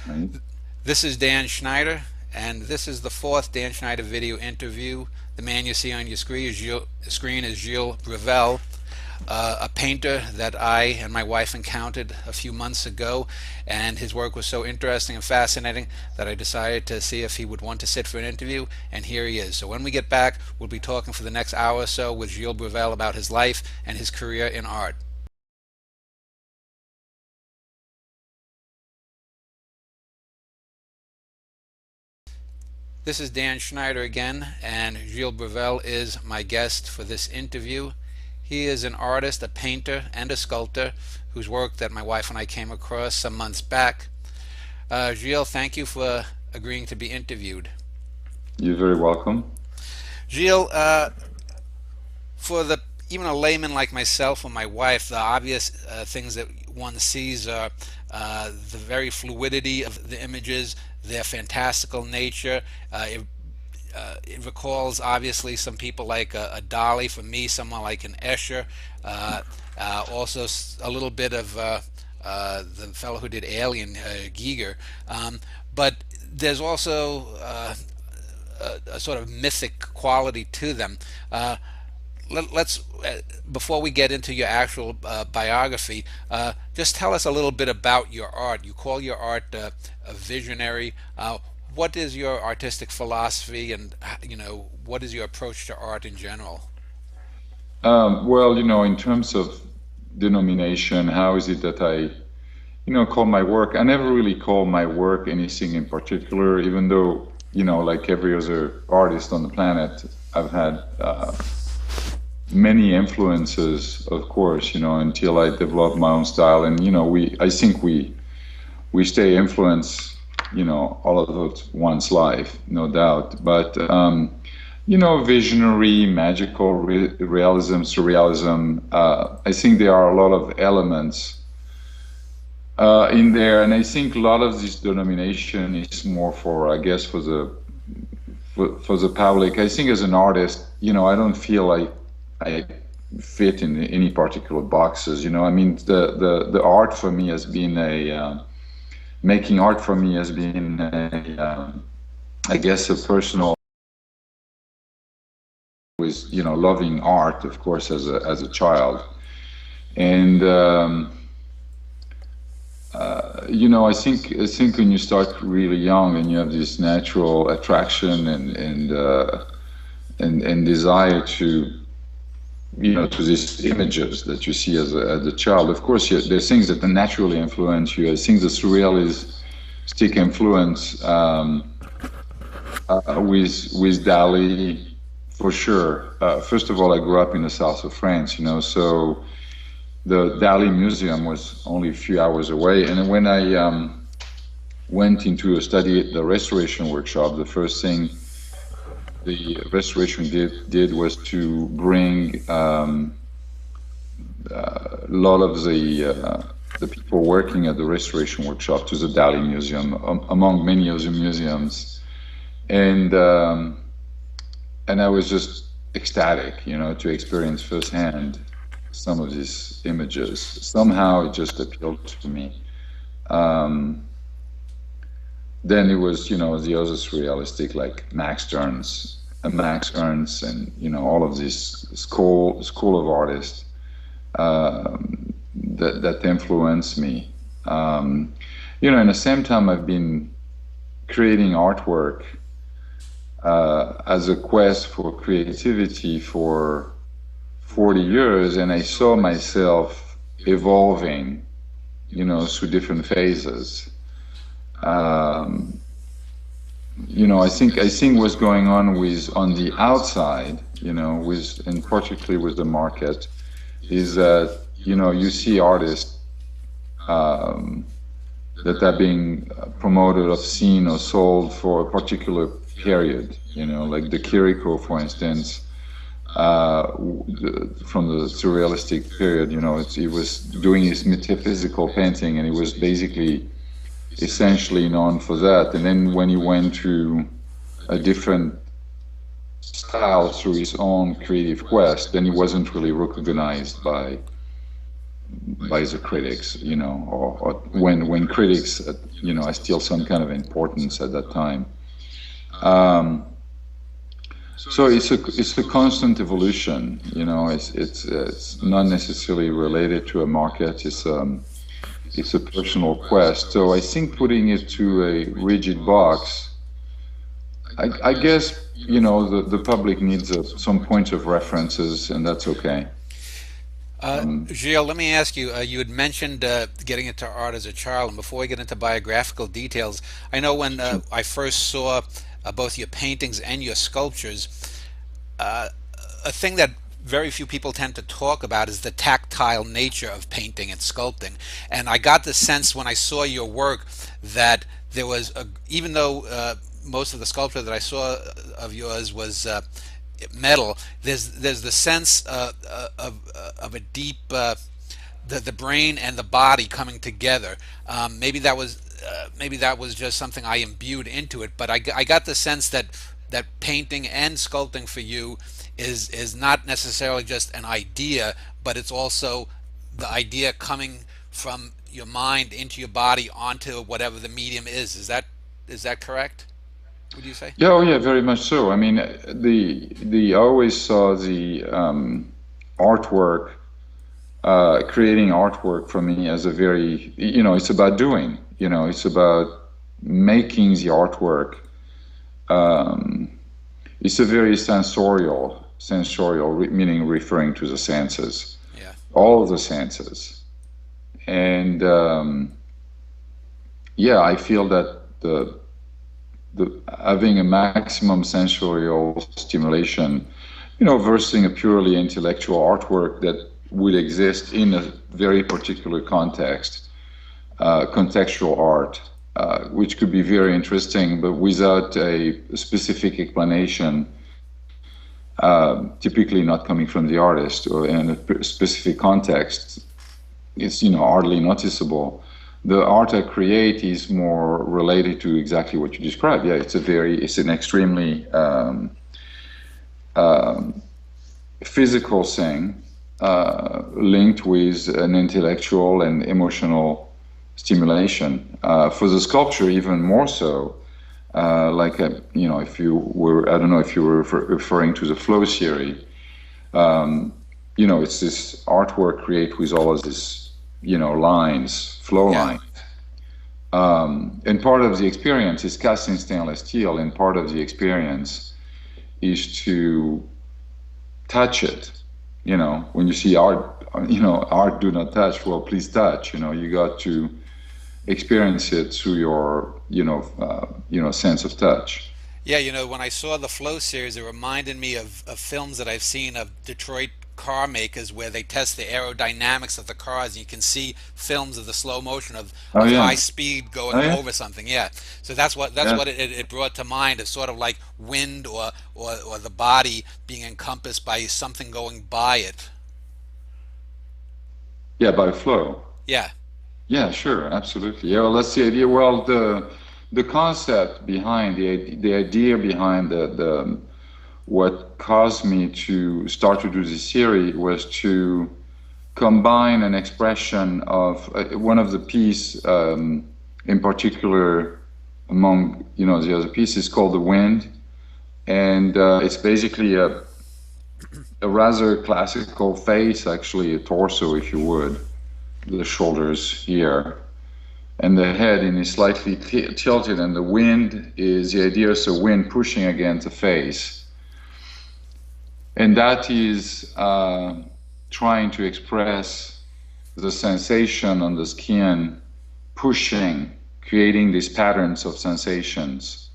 Right. This is Dan Schneider, and this is the fourth Dan Schneider video interview. The man you see on your screen is Gil Bruvel, a painter that I and my wife encountered a few months ago, and his work was so interesting and fascinating that I decided to see if he would want to sit for an interview, and here he is. So when we get back, we'll be talking for the next hour or so with Gil Bruvel about his life and his career in art. This is Dan Schneider again, and Gil Bruvel is my guest for this interview. He is an artist, a painter, and a sculptor whose work that my wife and I came across some months back. Gilles, thank you for agreeing to be interviewed. You're very welcome. Gilles, for the even a layman like myself or my wife, the obvious things that one sees are the very fluidity of the images, their fantastical nature. It recalls obviously some people like a Dali. For me, someone like an Escher. Also, a little bit of the fellow who did Alien, Giger. But there's also a sort of mythic quality to them. Let's before we get into your actual biography, just tell us a little bit about your art. You call your art a visionary. What is your artistic philosophy, and what is your approach to art in general? Well, in terms of denomination, how is it that I call my work? I never really call my work anything in particular, even though, like every other artist on the planet, I've had many influences, of course, until I developed my own style. And, I think we stay influenced, all of one's life, no doubt. But, visionary, magical, realism, surrealism. I think there are a lot of elements in there, and I think a lot of this denomination is more for, I guess, for the public. I think as an artist, I don't feel like I fit in any particular boxes. I mean, the art for me has been making art for me has been I guess a personal with loving art, of course, as a child. And I think when you start really young and you have this natural attraction and desire to these images that you see as a child. Of course, there's things that naturally influence you. I think the surrealistic influence with Dali, for sure. First of all, I grew up in the south of France, so the Dali Museum was only a few hours away. And when I went into a study at the restoration workshop, the first thing the restoration did was to bring a lot of the people working at the restoration workshop to the Dali Museum, among many other museums, and I was just ecstatic, to experience firsthand some of these images. Somehow it just appealed to me. Then it was, the other surrealistic, like Max Ernst, and all of this school of artists that influenced me. In the same time, I've been creating artwork as a quest for creativity for 40 years, and I saw myself evolving, through different phases. I think what's going on on the outside, and particularly with the market, is that you see artists that are being promoted or seen or sold for a particular period, like the Kiriko, for instance, from the surrealistic period. He was doing his metaphysical painting, and he was basically essentially known for that. And then when he went to a different style through his own creative quest, then he wasn't really recognized by the critics, or when critics, are still some kind of importance at that time. Um, so it's a constant evolution. It's not necessarily related to a market. It's a personal quest. So I think putting it to a rigid box, I guess, the public needs some points of references, and that's okay. Gilles, let me ask you, you had mentioned getting into art as a child, and before we get into biographical details, I know when I first saw both your paintings and your sculptures, uh, a thing that very few people tend to talk about is the tactile nature of painting and sculpting. And I got the sense when I saw your work that there was, even though most of the sculpture that I saw of yours was metal, there's the sense of a deep the brain and the body coming together. Maybe that was just something I imbued into it, but I got the sense that painting and sculpting for you is not necessarily just an idea, but it's also the idea coming from your mind into your body onto whatever the medium is. Is that correct? Would you say? Yeah, oh yeah, very much so. I mean, I always saw the artwork, creating artwork for me as a very, it's about doing, it's about making the artwork. It's a very sensorial, meaning referring to the senses, Yeah. all the senses. And yeah, I feel that having a maximum sensorial stimulation, versus a purely intellectual artwork that would exist in a very particular context, contextual art, which could be very interesting, but without a specific explanation, typically not coming from the artist or in a specific context, it's hardly noticeable. The art I create is more related to exactly what you described. Yeah, it's an extremely physical thing, linked with an intellectual and emotional stimulation. For the sculpture, even more so. If you were, I don't know if you were referring to the flow theory. It's this artwork created with all of these, lines, flow Yeah. lines. And part of the experience is cast in stainless steel, and part of the experience is to touch it. When you see art, art do not touch. Well, please touch. You got to experience it through your, sense of touch. Yeah, when I saw the Flow series, it reminded me of films that I've seen of Detroit car makers where they test the aerodynamics of the cars. And you can see films of the slow motion Oh of high yeah, speed oh going yeah, over something. Yeah, so that's yeah, what it brought to mind. It's sort of like wind or the body being encompassed by something going by it. yeah. By flow. Yeah, Yeah, sure, absolutely. Yeah, well, that's the idea. Well, the concept behind the idea behind the what caused me to start to do this series was to combine an expression of one of the piece, in particular, among the other pieces, called the wind, and it's basically a rather classical face, actually a torso, if you would, the shoulders here, and the head is slightly tilted, and the wind is the idea is the wind pushing against the face, and that is trying to express the sensation on the skin, pushing, creating these patterns of sensations.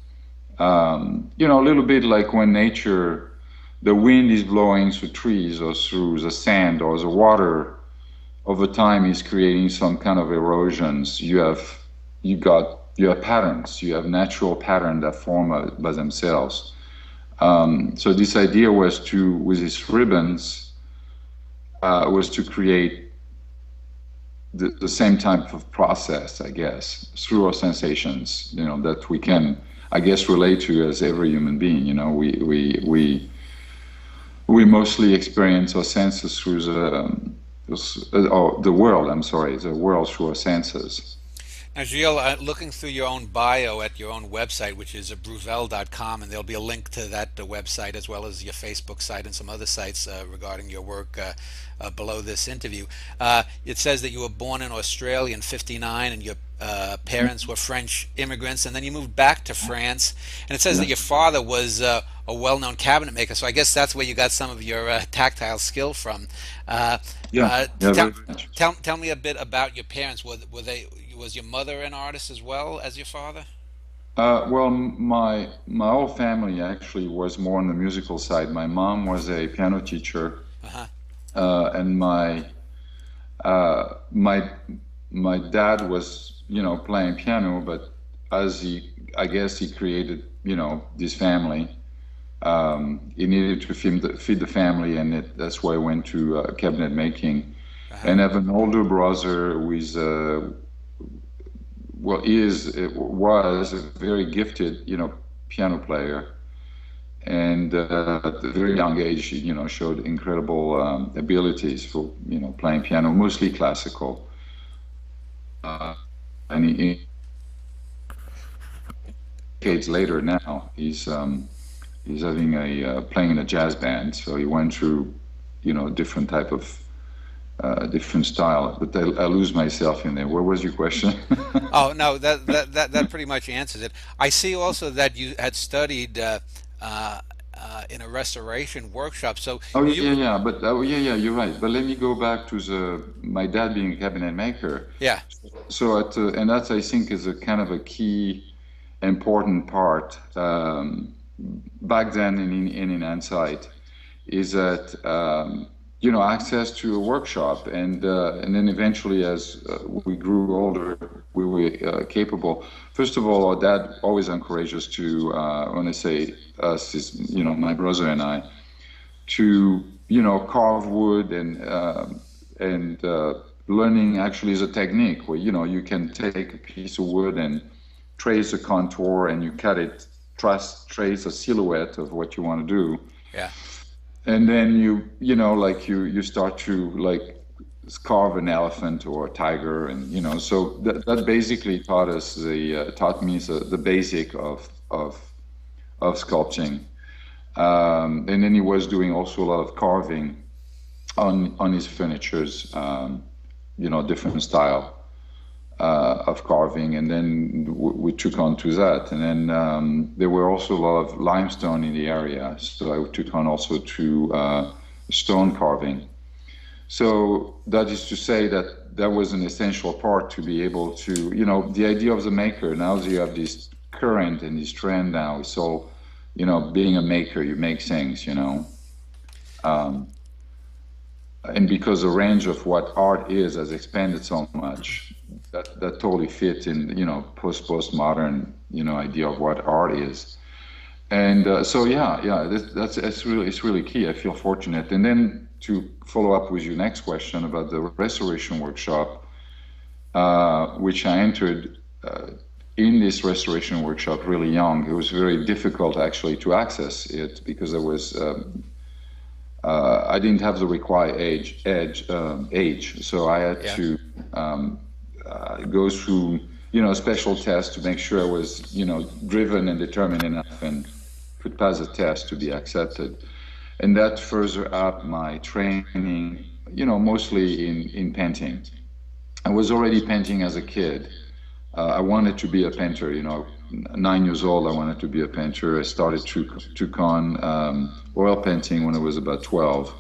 A little bit like when nature, the wind is blowing through trees or through the sand or the water. Over time is creating some kind of erosions. You have patterns. You have natural patterns that form by themselves. So this idea was with these ribbons, was to create the same type of process, I guess, through our sensations. That we can, I guess, relate to as every human being. We mostly experience our senses through the world, I'm sorry, the world through our senses. Now, Gilles, looking through your own bio at your own website, which is bruvel.com, and there'll be a link to that website as well as your Facebook site and some other sites regarding your work below this interview. It says that you were born in Australia in '59 and your parents were French immigrants, and then you moved back to France. And it says that Yeah, your father was a well-known cabinet maker, so I guess that's where you got some of your tactile skill from. Uh, yeah, uh, yeah, tell, very much. tell me a bit about your parents. Were they was your mother an artist as well as your father? Well, my whole family actually was more on the musical side. My mom was a piano teacher, Uh-huh. and my my dad was, playing piano, but I guess he created, this family. He needed to feed the family, and that's why I went to cabinet making. Uh-huh. And I have an older brother who is, well, was a very gifted, piano player, and at a very young age, showed incredible abilities for, playing piano, mostly classical. And decades later now, he's having playing in a jazz band. So he went through, different type of different style. But I lose myself in there. What was your question? Oh no, that pretty much answers it. I see also that you had studied in a restoration workshop. So Oh you, yeah, yeah, but yeah, you're right. But let me go back to my dad being a cabinet maker. yeah, So and that's, I think, is a kind of a key important part back then in hindsight, is that access to a workshop, and then eventually as we grew older, we were capable. First of all, our dad always encouraged us to, when I say us, is, my brother and I, to carve wood, and learning actually is a technique where you can take a piece of wood and trace a contour, and you cut it, trace a silhouette of what you want to do, yeah. and then like you start to like carve an elephant or a tiger, and so that basically taught me the basic of sculpting. And then he was doing also a lot of carving on his furnitures, different style of carving, and then we took on to that. And then there were also a lot of limestone in the area, so I took on also to stone carving. So that is to say that was an essential part to be able to, the idea of the maker. Now that you have this current and this trend now, it's all, being a maker, you make things, Um, and because the range of what art is has expanded so much, that totally fit in, postmodern, idea of what art is. And so yeah, it's really key. I feel fortunate. And then to follow up with your next question about the restoration workshop, which I entered in this restoration workshop really young. It was very difficult actually to access it because I didn't have the required age, so I had Yeah. to go through, a special test to make sure I was, driven and determined enough and could pass a test to be accepted. And that further up my training, mostly in painting. I was already painting as a kid. I wanted to be a painter, 9 years old, I wanted to be a painter. I started took on oil painting when I was about 12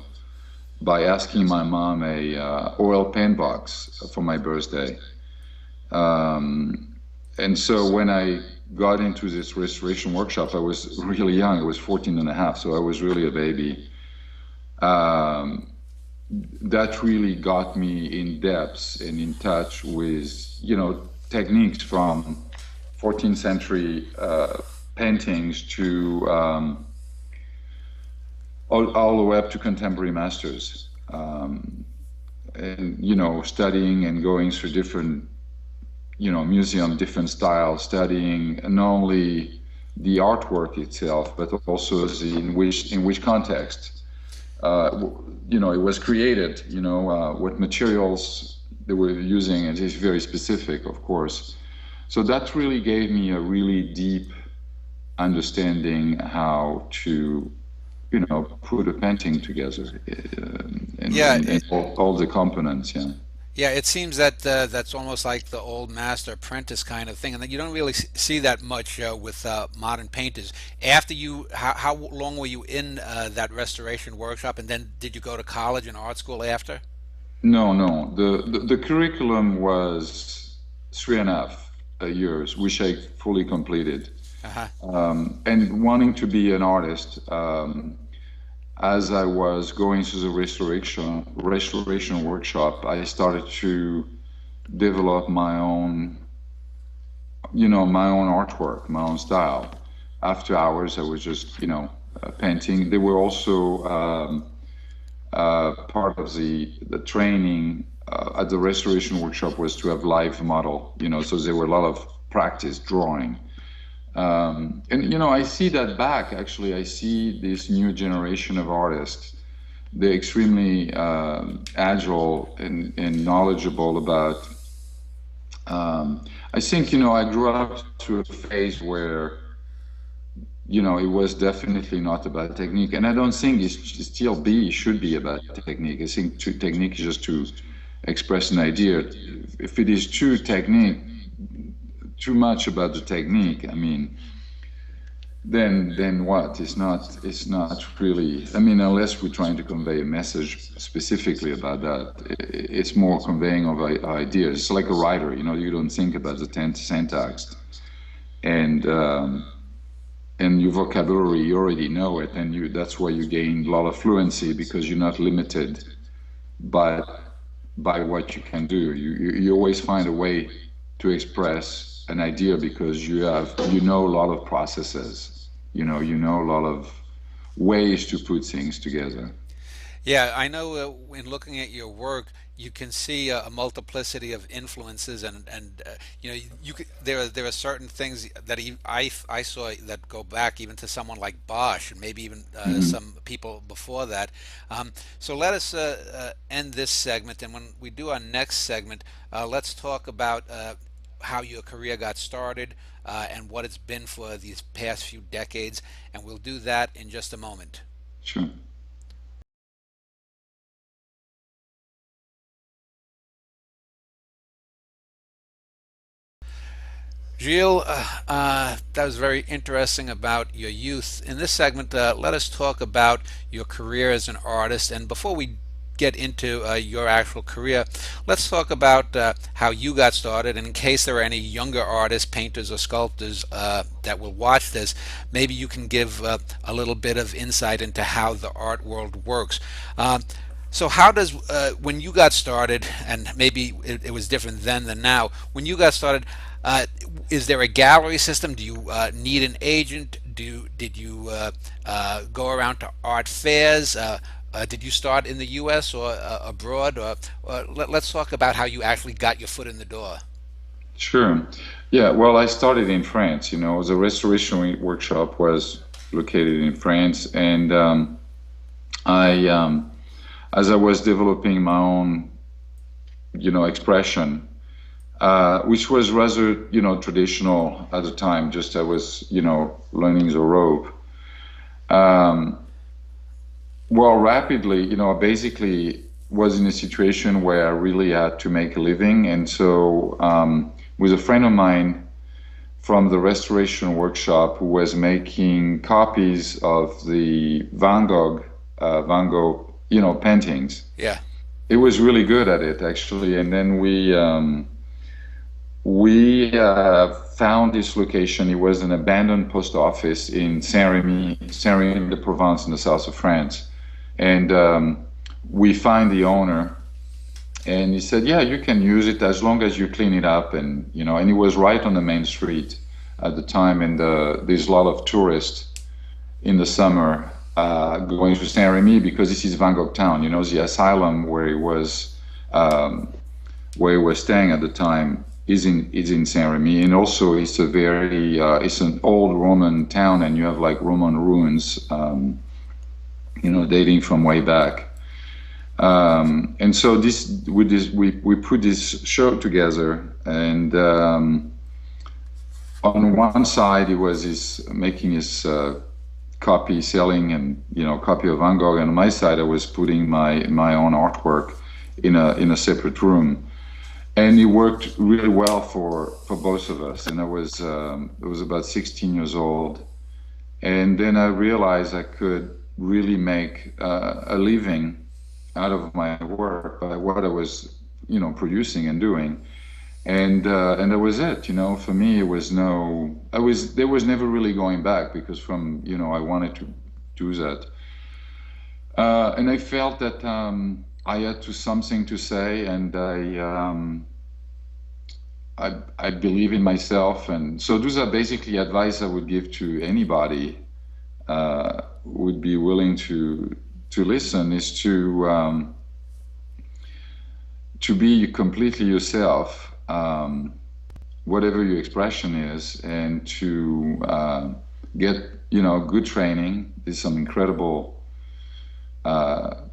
by asking my mom a oil paint box for my birthday. And so when I got into this restoration workshop, I was really young. I was 14 and a half, so I was really a baby. That really got me in depth and in touch with, techniques from 14th century paintings to all the way up to contemporary masters. And, studying and going through different, museum, different styles, studying not only the artwork itself, but also in which context. it was created, what materials they were using, and it's very specific, of course. So that really gave me a really deep understanding how to, put a painting together, Yeah, and all the components. Yeah. yeah, it seems that that's almost like the old master apprentice kind of thing, and that you don't really see that much with modern painters. After you, how long were you in that restoration workshop, and then did you go to college and art school after? No, no. The curriculum was 3.5 years, which I fully completed. Uh-huh. And wanting to be an artist, as I was going through the restoration workshop, I started to develop my own artwork, my own style. After hours, I was just, painting. They were also part of the training at the restoration workshop was to have live model, so there were a lot of practice drawing. And I see that back. Actually, I see this new generation of artists. They're extremely agile and knowledgeable about. I think I grew up through a phase where it was definitely not about technique, and I don't think it should be about technique. I think technique is just to express an idea. If it is too much about the technique, I mean, then what? It's not really. I mean, unless we're trying to convey a message specifically about that, it's more conveying of ideas. It's like a writer, you don't think about the syntax and your vocabulary, you already know it, and that's why you gain a lot of fluency, because you're not limited by what you can do. You always find a way to express an idea because you know a lot of processes. You know a lot of ways to put things together. Yeah, I know in looking at your work, you can see a multiplicity of influences, and there are certain things that I saw that go back even to someone like Bosch, and maybe even Hmm. some people before that. So let us end this segment, and when we do our next segment, let's talk about how your career got started and what it's been for these past few decades, and we'll do that in just a moment. Sure. Gilles, that was very interesting about your youth. In this segment, let us talk about your career as an artist. And before we get into your actual career, let's talk about how you got started. And in case there are any younger artists, painters, or sculptors that will watch this, maybe you can give a little bit of insight into how the art world works. So how does when you got started, and maybe it was different then than now, when you got started, is there a gallery system? Do you need an agent? Did you go around to art fairs? Did you start in the U.S. or abroad? Let's talk about how you actually got your foot in the door. Sure. Yeah, well, I started in France. The restoration workshop was located in France, and I, as I was developing my own, expression, which was rather, traditional at the time. Just I was, learning the rope. Um, well, rapidly, I basically was in a situation where I really had to make a living, and so with a friend of mine from the restoration workshop who was making copies of the Van Gogh, paintings. Yeah. It was really good at it, actually, and then we found this location. It was an abandoned post office in Saint-Rémy-de-Provence in the south of France. And we find the owner, and he said, "Yeah, you can use it as long as you clean it up." And it was right on the main street at the time. And there's a lot of tourists in the summer going to Saint-Rémy because this is Van Gogh Town, the asylum where he was staying at the time is in Saint-Rémy, and also it's an old Roman town, and you have like Roman ruins dating from way back. And so we put this show together, and on one side he was making his copy, selling, and copy of Van Gogh, and on my side I was putting my own artwork in a separate room, and it worked really well for both of us. And I was about 16 years old, and then I realized I could really make a living out of my work by what I was, producing and doing, and that was it. For me, it was there was never really going back, because I wanted to do that, and I felt that I had something to say, and I believe in myself, and so those are basically advice I would give to anybody who would be willing to listen, is to be completely yourself, whatever your expression is, and to get good training. There's some incredible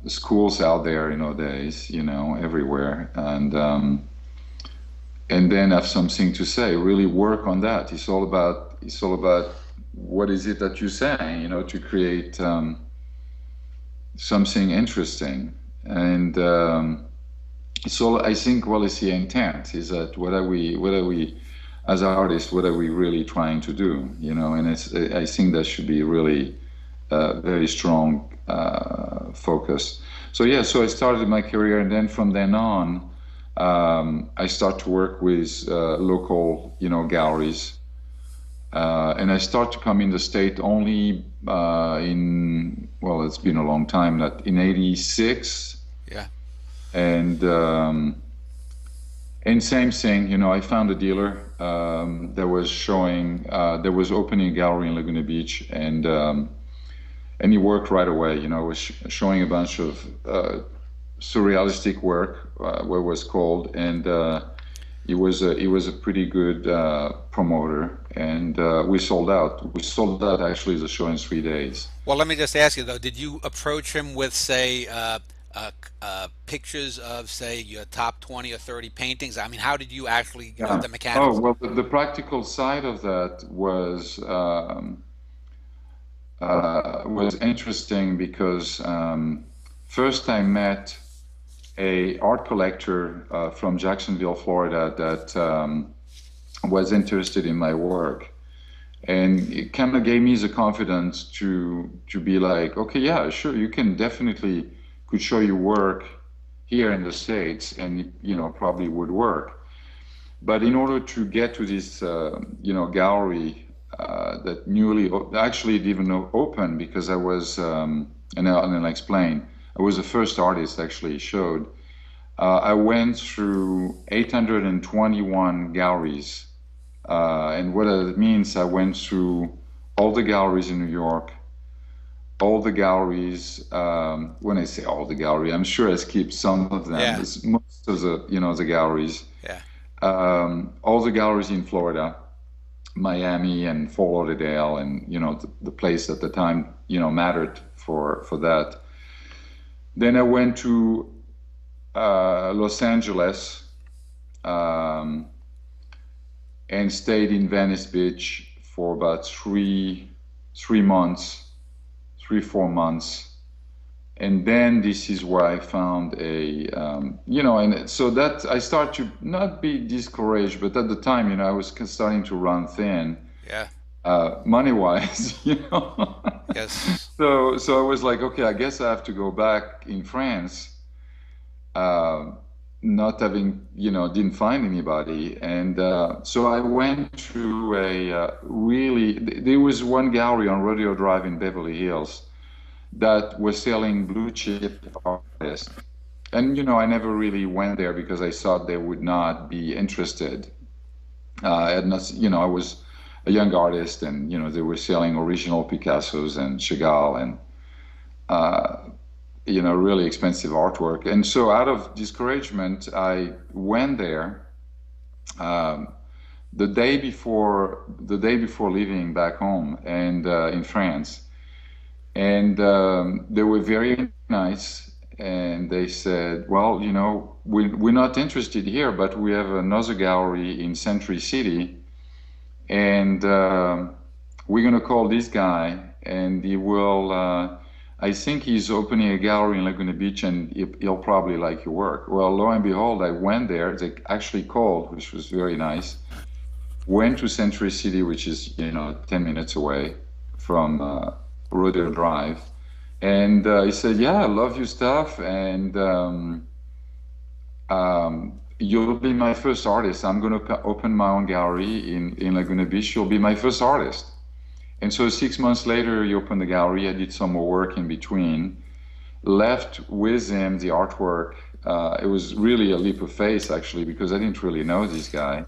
schools out there nowadays, everywhere, and then have something to say. Really work on that. It's all about what is it that you're saying, to create something interesting. And it's all, I think, well, it's the intent, is that what are we as artists, what are we really trying to do, and I think that should be really very strong focus. So I started my career, and then from then on I start to work with local galleries, and I start to come in the state only it's been a long time, that in '86. Yeah. And same thing, I found a dealer that was showing, that was opening a gallery in Laguna Beach, and he worked right away. Was showing a bunch of surrealistic work, what it was called, and he was a pretty good promoter, and we sold out. We sold out actually the show in 3 days. Well, let me just ask you though, did you approach him with, say, pictures of, say, your top 20 or 30 paintings? I mean, how did you actually, Yeah. the mechanics? Oh, well, the practical side of that was interesting, because first I met a art collector from Jacksonville, Florida, that was interested in my work, and it kind of gave me the confidence to be like, okay, yeah, sure, you could show your work here in the States, and probably would work. But in order to get to this gallery that actually it didn't open, because I was and I'll explain. I was the first artist actually showed. I went through 821 galleries, and what that means, I went through all the galleries in New York, all the galleries. When I say all the galleries, I'm sure I skipped some of them. Yeah. It's most of the galleries. Yeah. All the galleries in Florida, Miami and Fort Lauderdale, and the place at the time mattered for that. Then I went to Los Angeles, and stayed in Venice Beach for about 4 months. And then this is where I found and so that I start to not be discouraged, but at the time, I was starting to run thin. Yeah. Money-wise, Yes. So I was like, okay, I guess I have to go back in France, not having, didn't find anybody. And so I went to there was one gallery on Rodeo Drive in Beverly Hills that was selling blue chip artists. And, I never really went there because I thought they would not be interested. I had not, I was a young artist, and, they were selling original Picassos and Chagall and, really expensive artwork. And so out of discouragement, I went there the day before leaving back home, and in France. And they were very nice. And they said, well, we're not interested here, but we have another gallery in Century City. And we're going to call this guy, and he will. I think he's opening a gallery in Laguna Beach, and he'll probably like your work. Well, lo and behold, I went there. They actually called, which was very nice. Went to Century City, which is 10 minutes away from Rodeo Drive, and he said, "Yeah, I love your stuff, and you'll be my first artist. I'm going to open my own gallery in Laguna Beach. You'll be my first artist." And so 6 months later, he opened the gallery. I did some more work in between. Left with him the artwork. It was really a leap of faith, actually, because I didn't really know this guy.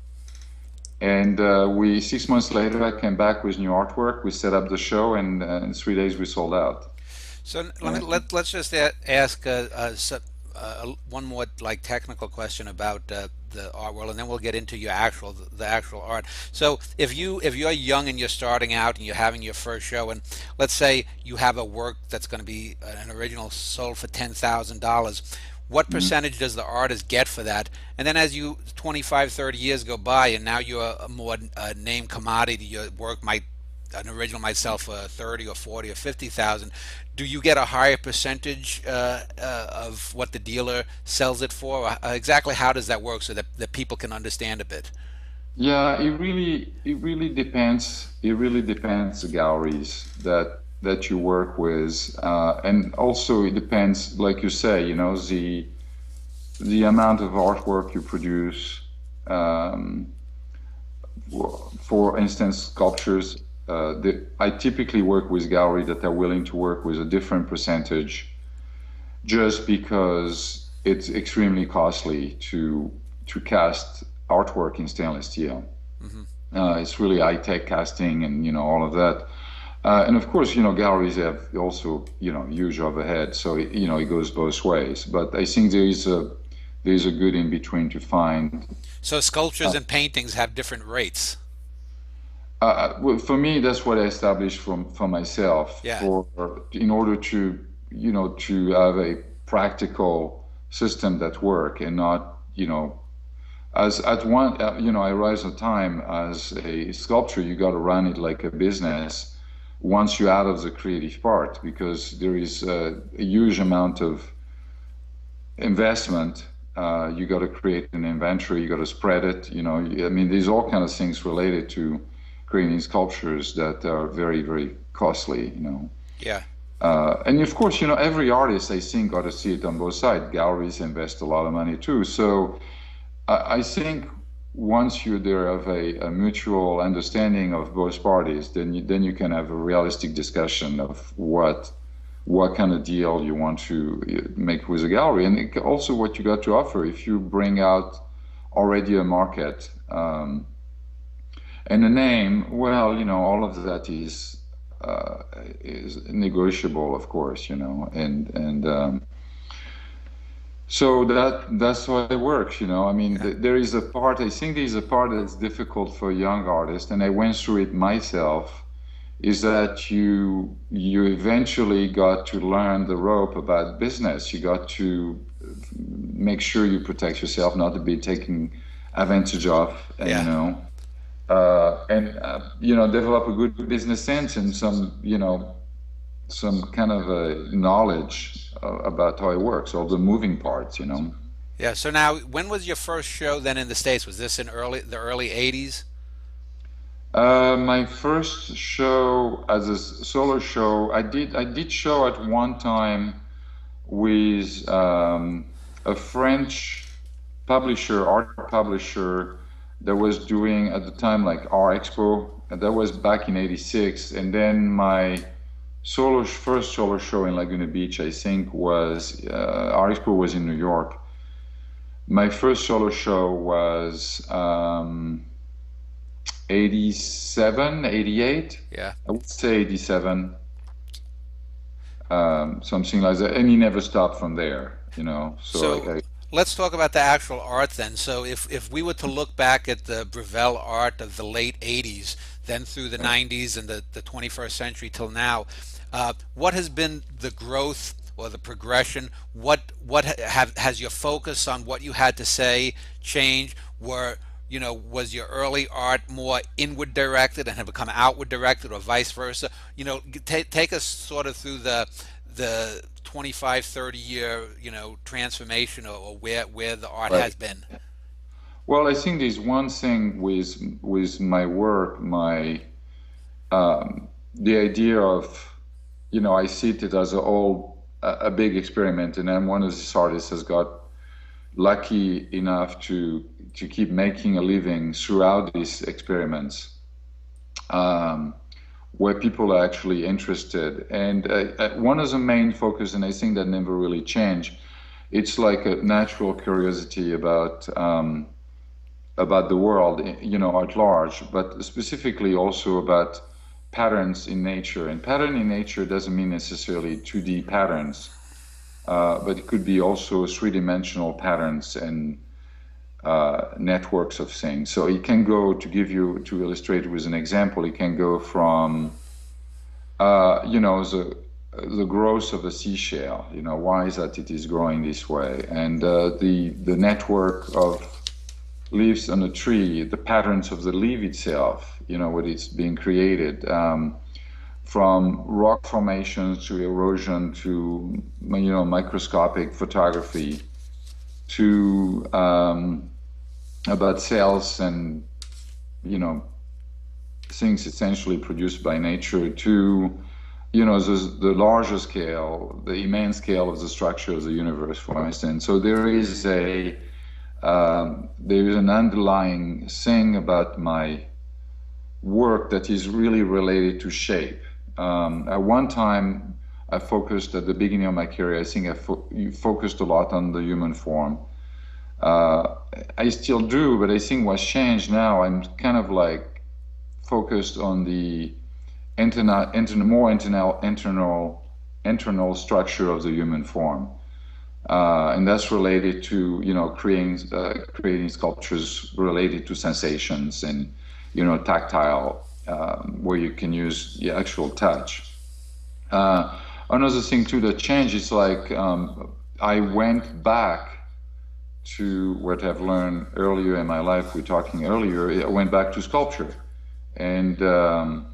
And we 6 months later, I came back with new artwork. We set up the show, and in 3 days we sold out. So And let's just ask one more like technical question about the art world, and then we'll get into your the actual art. So if you're young and you're starting out and you're having your first show, and let's say you have a work that's going to be an original sold for $10,000, what percentage does the artist get for that? And then as you 25, 30 years go by, and now you're a more name commodity, your work might an original might sell for 30 or 40 or 50,000. Do you get a higher percentage of what the dealer sells it for? Exactly how does that work so that people can understand a bit? yeah, it really depends. It really depends the galleries that you work with, and also it depends, like you say, the amount of artwork you produce. Um, for instance, sculptures. I typically work with galleries that are willing to work with a different percentage, just because it's extremely costly to cast artwork in stainless steel. Hmm. It's really high-tech casting and all of that. And of course, galleries have also huge overhead, so it goes both ways. But I think there is a good in between to find. So sculptures and paintings have different rates. Well, for me, that's what I established for myself. Yeah, In order to have a practical system that work, and not as at one I rise of time as a sculptor, you got to run it like a business once you're out of the creative part, because there is a huge amount of investment. You got to create an inventory, you got to spread it. I mean, there's all kind of things related to creating sculptures that are very, very costly. yeah. And of course, every artist, I think, got to see it on both sides. Galleries invest a lot of money too. So I think once you there have a mutual understanding of both parties, then you can have a realistic discussion of what kind of deal you want to make with a gallery, and also what you got to offer. If you bring out already a market, and a name, well, all of that is negotiable, of course, and so that's how it works. I mean, Yeah. there is a part. I think there's a part that's difficult for a young artist, and I went through it myself. Is that you eventually got to learn the rope about business. You got to make sure you protect yourself, not to be taken advantage of, and Yeah. develop a good business sense and some kind of knowledge about how it works, all the moving parts. Yeah. So now, when was your first show then in the States? Was this in the early 80s? My first show as a solo show, I did show at one time with a French art publisher, that was doing at the time like Art Expo, and that was back in '86. And then my first solo show in Laguna Beach, I think, was Art Expo was in New York. My first solo show was 87, 88. Yeah. I would say 87, something like that. And he never stopped from there. So So let's talk about the actual art then. So if we were to look back at the Bruvel art of the late 80s, then through the 90s and the 21st century till now. What has been the growth or the progression? Has your focus on what you had to say changed? Was your early art more inward directed and have become outward directed, or vice versa? Take us sort of through the 25, 30 year transformation, or where the art Right. has been. Well, I think there's one thing with my work, the idea of, I see it as a big experiment, and I'm one of these artists has got lucky enough to keep making a living throughout these experiments, where people are actually interested. And one of the main focus, and I think that never really changed, it's like a natural curiosity about the world, at large, but specifically also about patterns in nature. And pattern in nature doesn't mean necessarily 2D patterns, but it could be also three-dimensional patterns and networks of things. So it can go, to illustrate with an example, it can go from, the growth of a seashell. Why is that it is growing this way? And the network of leaves on a tree, the patterns of the leaf itself, what it's being created, from rock formations to erosion to, microscopic photography, to about cells and, things essentially produced by nature, to, the larger scale, the immense scale of the structure of the universe, for instance. So there is an underlying thing about my work that is really related to shape. At one time, I focused at the beginning of my career, I think I focused a lot on the human form. I still do, but I think what's changed now, I'm kind of like focused on the more internal structure of the human form. And that's related to, creating sculptures related to sensations and, tactile, where you can use the actual touch. Another thing too that changed is like, I went back to what I've learned earlier in my life. We're talking earlier, I went back to sculpture and to,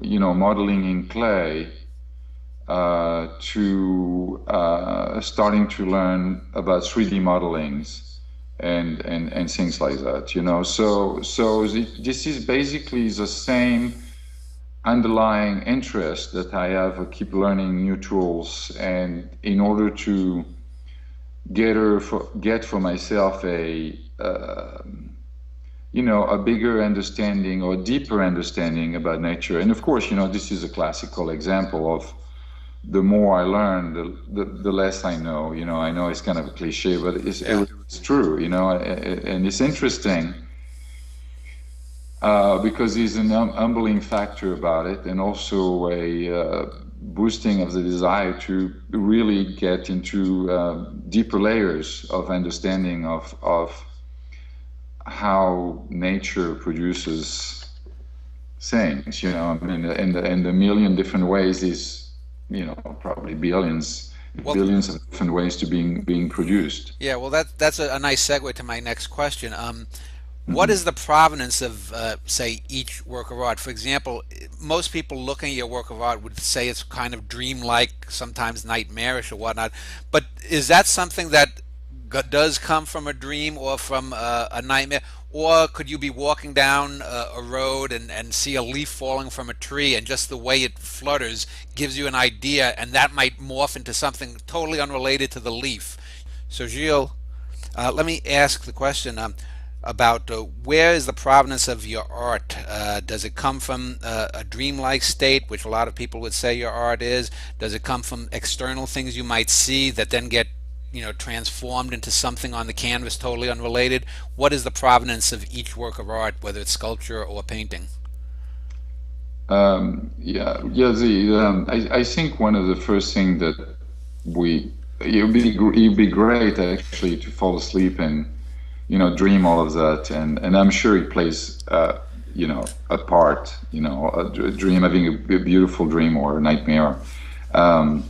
modeling in clay, to starting to learn about 3D modelings and things like that, So this is basically the same underlying interest that I have. I keep learning new tools, and in order to get for myself a bigger understanding or deeper understanding about nature. And of course, this is a classical example of the more I learn, the less I know. I know it's kind of a cliche, but it's true, and it's interesting because there's an humbling factor about it, and also a boosting of the desire to really get into deeper layers of understanding of how nature produces things, and the million different ways is, probably billions of different ways to being produced. Yeah, well, that's a nice segue to my next question. What is the provenance of, say, each work of art? For example, most people looking at your work of art would say it's kind of dreamlike, sometimes nightmarish or whatnot. But is that something that does come from a dream or from a nightmare? Or could you be walking down a road and see a leaf falling from a tree, and just the way it flutters gives you an idea, and that might morph into something totally unrelated to the leaf? So, Gilles, let me ask the question about where is the provenance of your art? Does it come from a dreamlike state, which a lot of people would say your art is? Does it come from external things you might see that then get transformed into something on the canvas totally unrelated? What is the provenance of each work of art, whether it's sculpture or painting? I think one of the first things that it'd be great actually to fall asleep and dream all of that, and I'm sure it plays apart, a dream, having a beautiful dream or a nightmare. Um,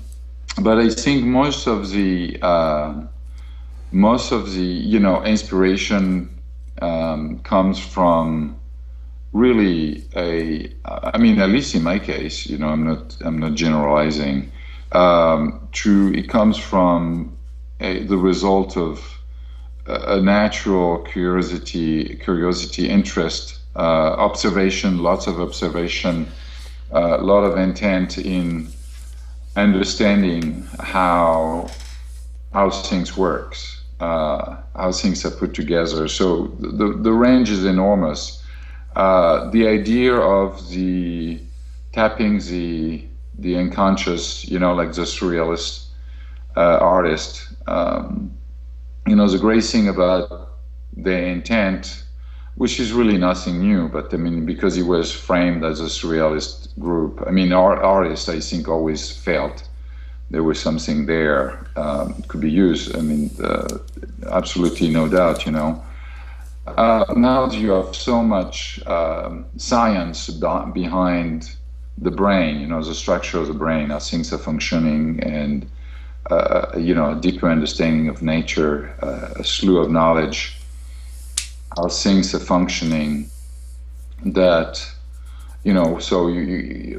but I think most of the inspiration comes from really I mean, at least in my case, I'm not generalizing. It comes from the result of a natural curiosity, interest, observation, lots of observation, a lot of intent in understanding how things works, how things are put together. So the range is enormous. The idea of the tapping the unconscious, like the surrealist artist. The great thing about the intent, which is really nothing new, but I mean, because it was framed as a surrealist group, I mean, our artists, I think, always felt there was something there, could be used. I mean, absolutely no doubt. Now you have so much science behind the brain, the structure of the brain, how things are functioning, and a deeper understanding of nature, a slew of knowledge, how things are functioning. That so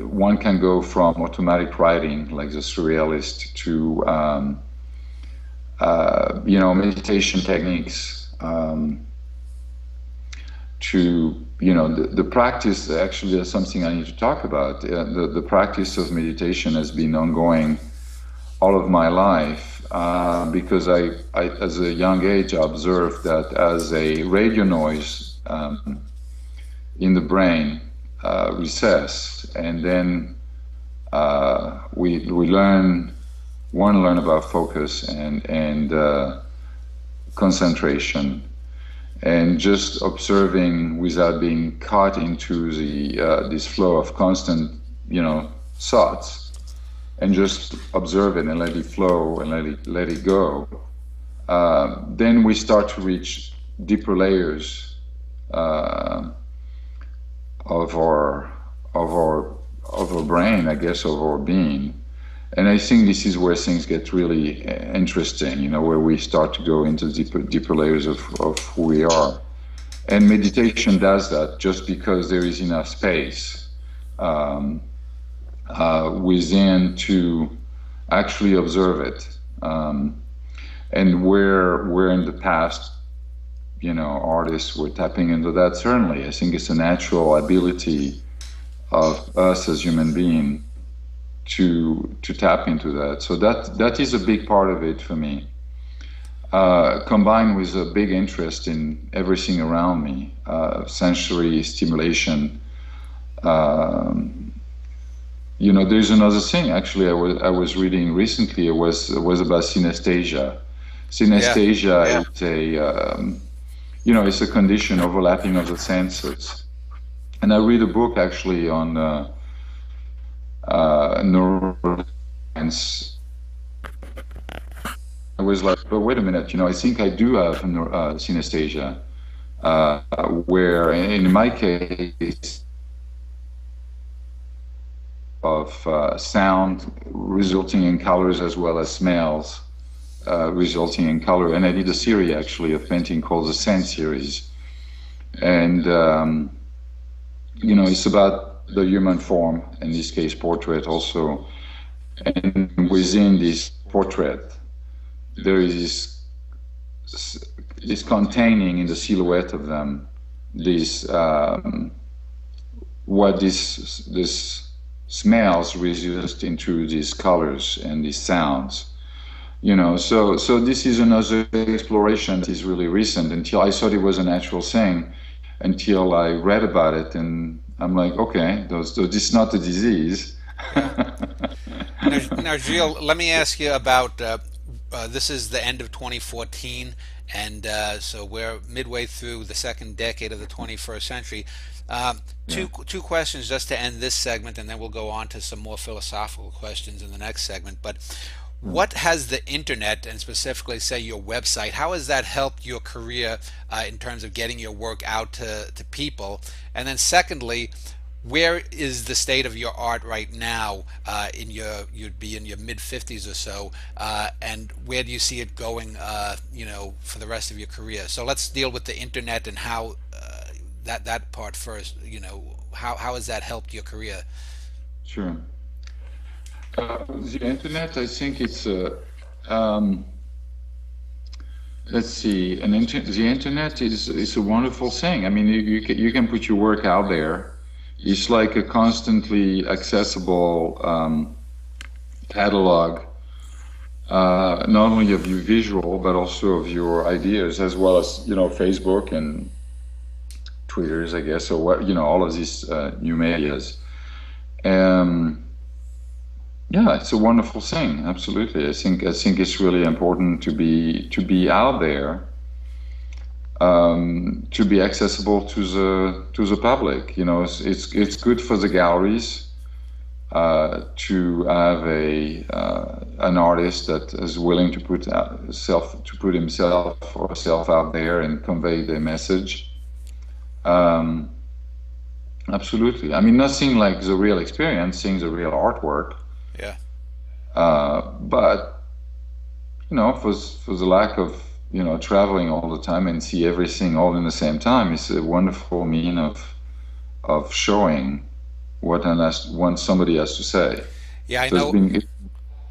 one can go from automatic writing, like the surrealist, to meditation techniques. To the practice, actually, that's something I need to talk about. The practice of meditation has been ongoing all of my life, because I as a young age, I observed that as a radio noise in the brain recess, and then we learn about focus and concentration, and just observing without being caught into this flow of constant thoughts, and just observe it and let it flow and let it go. Then we start to reach deeper layers of our brain, I guess, of our being. And I think this is where things get really interesting, where we start to go into deeper layers of who we are. And meditation does that, just because there is enough space within to actually observe it. And where in the past, artists were tapping into that, certainly. I think it's a natural ability of us as human beings to tap into that. So that is a big part of it for me, combined with a big interest in everything around me, sensory stimulation. There's another thing, actually, I was reading recently. It was about synesthesia. Synesthesia is it's a condition, overlapping of the senses. And I read a book, actually, on neuroscience. I was like, but wait a minute, I think I do have synesthesia, where in my case of sound resulting in colors, as well as smells resulting in color. And I did a series, actually, of painting called the Scent series. And it's about the human form, in this case portrait also, and within this portrait there is this containing in the silhouette of them this what this smells reduced into these colors and these sounds. So this is another exploration that is really recent. Until I thought it was a natural thing, until I read about it, and I'm like, okay, this is not a disease. Now, Gil, let me ask you about, this is the end of 2014, and so we're midway through the second decade of the 21st century. Two questions just to end this segment, and then we'll go on to some more philosophical questions in the next segment. But What has the internet, and specifically say your website, how has that helped your career in terms of getting your work out to people? And then secondly, where is the state of your art right now in you'd be in your mid 50s or so, and where do you see it going, for the rest of your career? So let's deal with the internet and how that part first. How has that helped your career? Sure. The internet, I think um, let's see, the internet is a wonderful thing. I mean, you can put your work out there. It's like a constantly accessible catalog, not only of your visual, but also of your ideas, as well as, Facebook and Twitters, I guess, or what, all of these new medias. Um, Yeah, it's a wonderful thing. Absolutely. I think it's really important to be out there, to be accessible to the public. It's good for the galleries to have a an artist that is willing to put himself or herself out there and convey their message. Um, Absolutely. I mean, nothing like the real experience, seeing the real artwork. Yeah. But for the lack of traveling all the time and see everything all in the same time, it's a wonderful mean of showing what somebody has to say. Yeah, I So it's know. been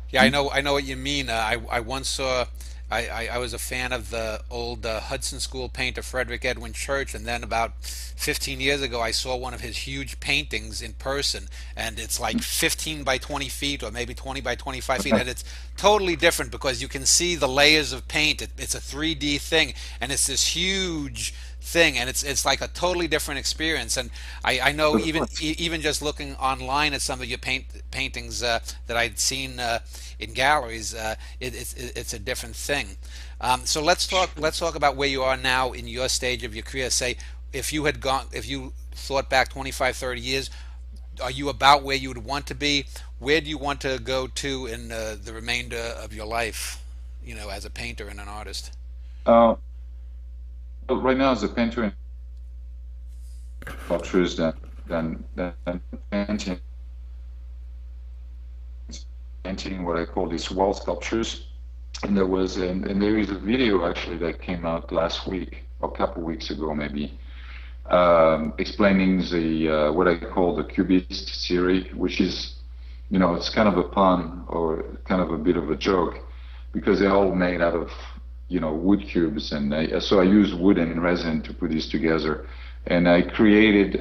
Yeah, I know what you mean. I once saw. I was a fan of the old Hudson School painter Frederick Edwin Church, and then about 15 years ago, I saw one of his huge paintings in person, and it's like 15 by 20 feet, or maybe 20 by 25 feet, and it's totally different because you can see the layers of paint. It's a 3D thing, and it's this huge thing, and it's like a totally different experience. And I know even just looking online at some of your paintings that I'd seen in galleries, it's a different thing. So let's talk about where you are now in your stage of your career. Say if you thought back 25, 30 years, are you about where you would want to be? Where do you want to go to in the remainder of your life, as a painter and an artist? uh, right now as a painter and sculptures than painting what I call these wall sculptures. And there is a video actually that came out last week or a couple of weeks ago maybe, explaining the what I call the cubist theory, which is, it's kind of a pun or kind of a bit of a joke because they're all made out of, wood cubes, and so I use wood and resin to put this together. And I created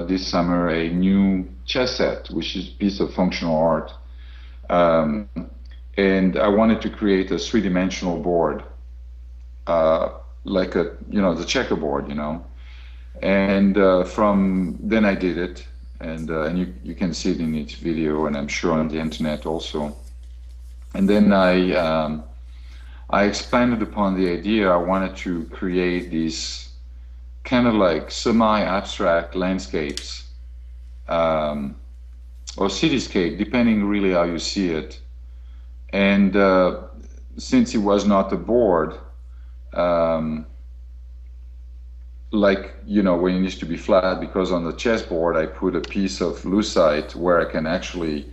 this summer a new chess set, which is a piece of functional art. Um, and I wanted to create a three-dimensional board, like the checkerboard, And from then I did it, and you can see it in its video, and I'm sure on the internet also. And then I expanded upon the idea. I wanted to create these kind of like semi-abstract landscapes, um, or cityscape, depending really how you see it. And since it was not a board, um, like, when it needs to be flat, because on the chessboard I put a piece of lucite where I can actually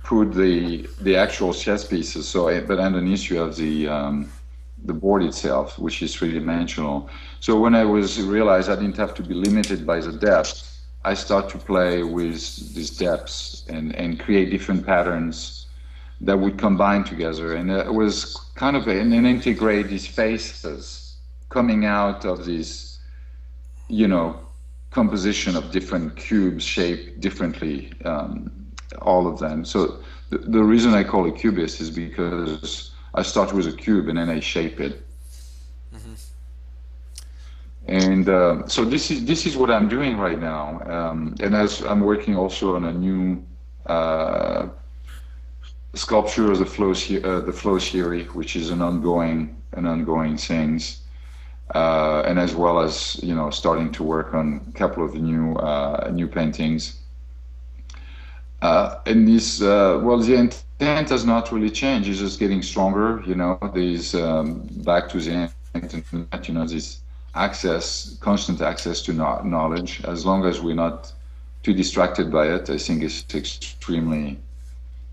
put the actual chess pieces. But underneath you have the board itself, which is three-dimensional. So when I realized I didn't have to be limited by the depth, I start to play with these depths and create different patterns that would combine together. And it was kind of and integrate these faces coming out of this, composition of different cubes shaped differently, all of them. So the reason I call it cubist is because I start with a cube and then I shape it. Hmm. And so this is what I'm doing right now. And as I'm working also on a new sculpture of the flow theory, which is an ongoing things, and as well as starting to work on a couple of new paintings. And this, well, the intent has not really changed. It's just getting stronger. There's back to the internet. This constant access to knowledge. As long as we're not too distracted by it, I think it's extremely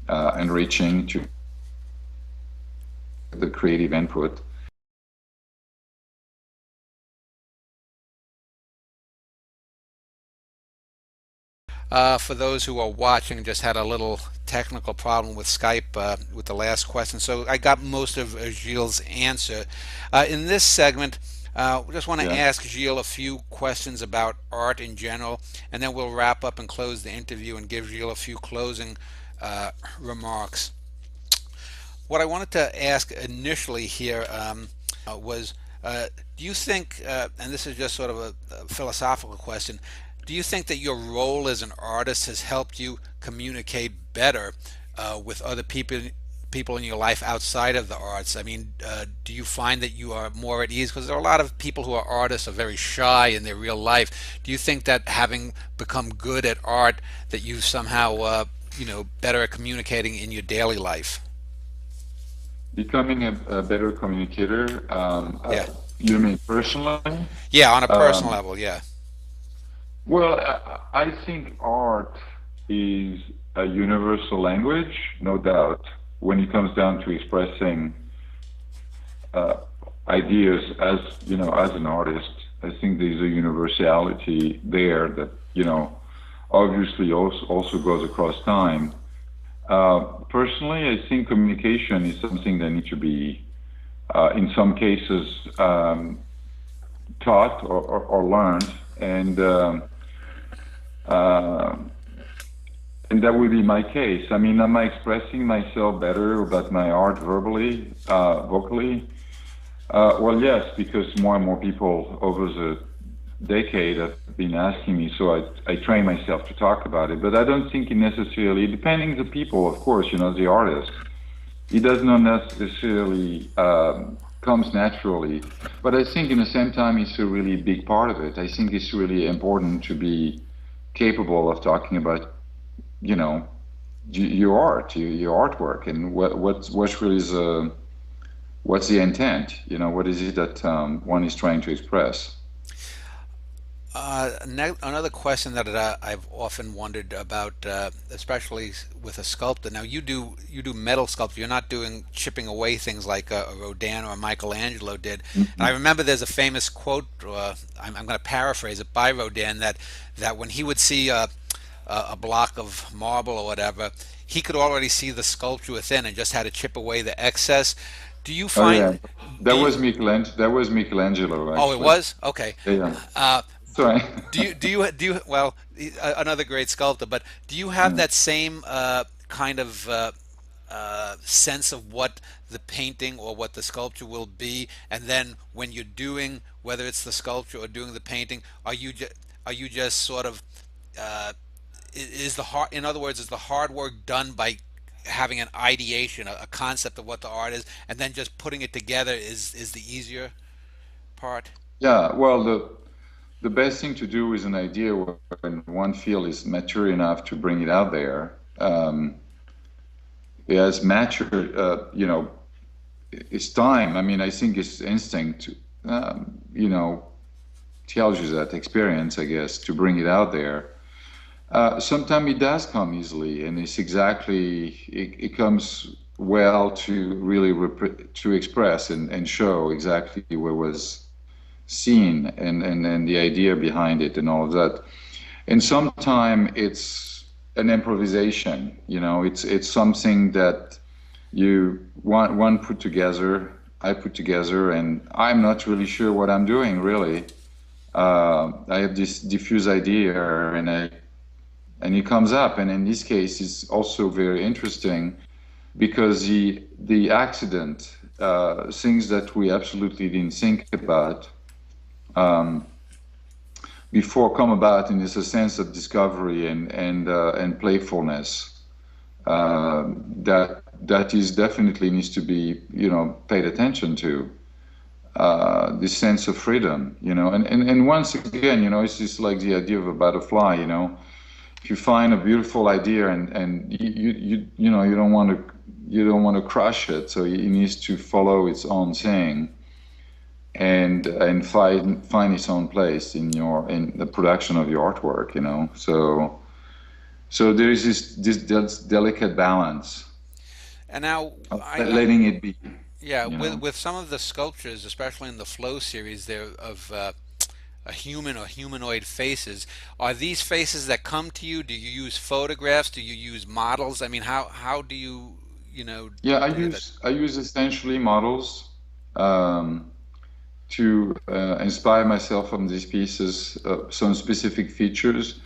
enriching to the creative input. For those who are watching, just had a little technical problem with Skype with the last question, so I got most of Gilles' answer. In this segment, we just want to Yeah. ask Gilles a few questions about art in general, and then we'll wrap up and close the interview and give Gilles a few closing remarks. What I wanted to ask initially here was, do you think, and this is just sort of a philosophical question, do you think that your role as an artist has helped you communicate better with other people in your life outside of the arts? I mean, do you find that you are more at ease? Because there are a lot of people who are artists are very shy in their real life. Do you think that having become good at art, that you somehow, better at communicating in your daily life? Becoming a better communicator. Yeah. You mean personally? Yeah, on a personal Um, level, yeah. well, I think art is a universal language, no doubt, when it comes down to expressing uh, ideas as an artist. I think there's a universality there that, obviously also goes across time. Personally, I think communication is something that needs to be, in some cases, taught or learned, and uh, and that would be my case. I mean, am I expressing myself better about my art verbally, vocally? Well, yes, because more and more people over the decade have been asking me, so I train myself to talk about it. But I don't think it necessarily, depending the people, of course, the artist, it does not necessarily comes naturally. But I think in the same time, it's a really big part of it. I think it's really important to be capable of talking about, you know, your art, your artwork, and what's really what's the intent? What is it that one is trying to express? Another question that I've often wondered about, especially with a sculptor. Now you do metal sculpture. You're not doing chipping away things like a Rodin or a Michelangelo did. And I Mhm. remember there's a famous quote. I'm going to paraphrase it by Rodin that when he would see a block of marble or whatever, he could already see the sculpture within and just had to chip away the excess. Do you Oh yeah, find that do you? was Michelangelo. That was Michelangelo, Oh, it actually. was okay. Yeah, yeah. Uh, Sorry. do you well another great sculptor, but do you have Yeah. that same kind of sense of what the painting or what the sculpture will be, and then when you're doing, whether it's the sculpture or doing the painting, are you just sort of uh, is the hard in other words, is the hard work done by having an ideation, a concept of what the art is, and then just putting it together is the easier part? Yeah. Well, the best thing to do is an idea when one feel is mature enough to bring it out there. It has matured. It's time. I mean, I think it's instinct. You know, tells you that experience, I guess, to bring it out there. Sometimes it does come easily, and it comes well to really to express and show exactly what was seen and the idea behind it and all of that. And sometimes it's an improvisation. It's something that one put together, I put together, and I'm not really sure what I'm doing really. I have this diffuse idea, and it comes up. And in this case, it's also very interesting because the accident, things that we absolutely didn't think about before come about, and it's a sense of discovery and playfulness that is definitely needs to be paid attention to. This sense of freedom, and once again, it's just like the idea of a butterfly. if you find a beautiful idea and you know you don't want to crush it, so it needs to follow its own thing and find its own place in the production of your artwork, you know. So there is this delicate balance And now, of letting it be, yeah, you know. with some of the sculptures, especially in the Flow series, they're of a human or humanoid faces. Are these faces that come to you? Do you use photographs? Do you use models? I mean, how do you, you know, Yeah, do that? I use essentially models um, to inspire myself from these pieces, some specific features,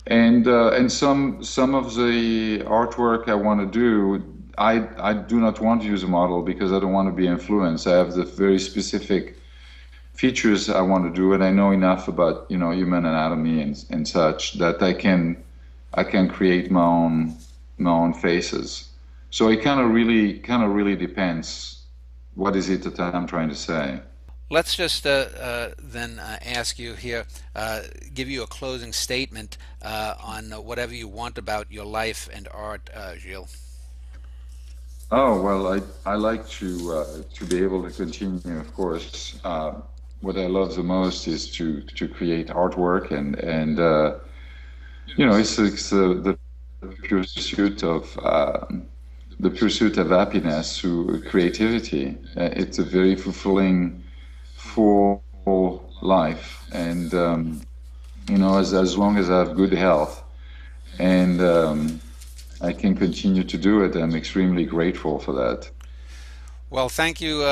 and some of the artwork I want to do. I do not want to use a model because I don't want to be influenced. I have the very specific features I want to do, and I know enough about, you know, human anatomy and such that I can create my own faces. So it kind of really depends. What is it that I'm trying to say? Let's just then ask you here, give you a closing statement on whatever you want about your life and art, Gilles. Oh well, I like to be able to continue. Of course, what I love the most is to create artwork and you know the pursuit of the pursuit of happiness through creativity. It's a very fulfilling, full life, and you know, as long as I have good health and I can continue to do it, I'm extremely grateful for that. Well, thank you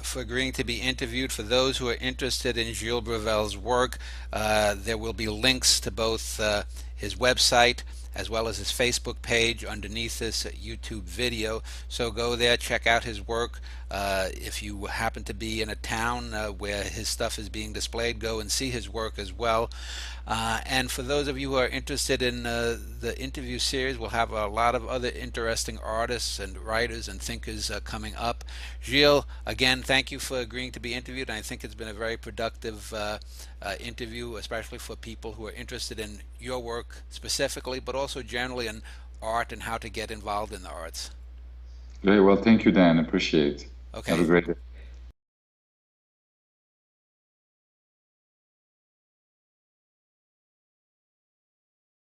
for agreeing to be interviewed. For those who are interested in Gilles Bruvel's work, there will be links to both his website as well as his Facebook page underneath this YouTube video. So go there, check out his work. If you happen to be in a town where his stuff is being displayed, go and see his work as well. And for those of you who are interested in the interview series, we'll have a lot of other interesting artists and writers and thinkers coming up. Gilles, again, thank you for agreeing to be interviewed. And I think it's been a very productive interview, especially for people who are interested in your work specifically, but also generally in art and how to get involved in the arts. Very well, thank you, Dan. Appreciate. Have a Okay, great day.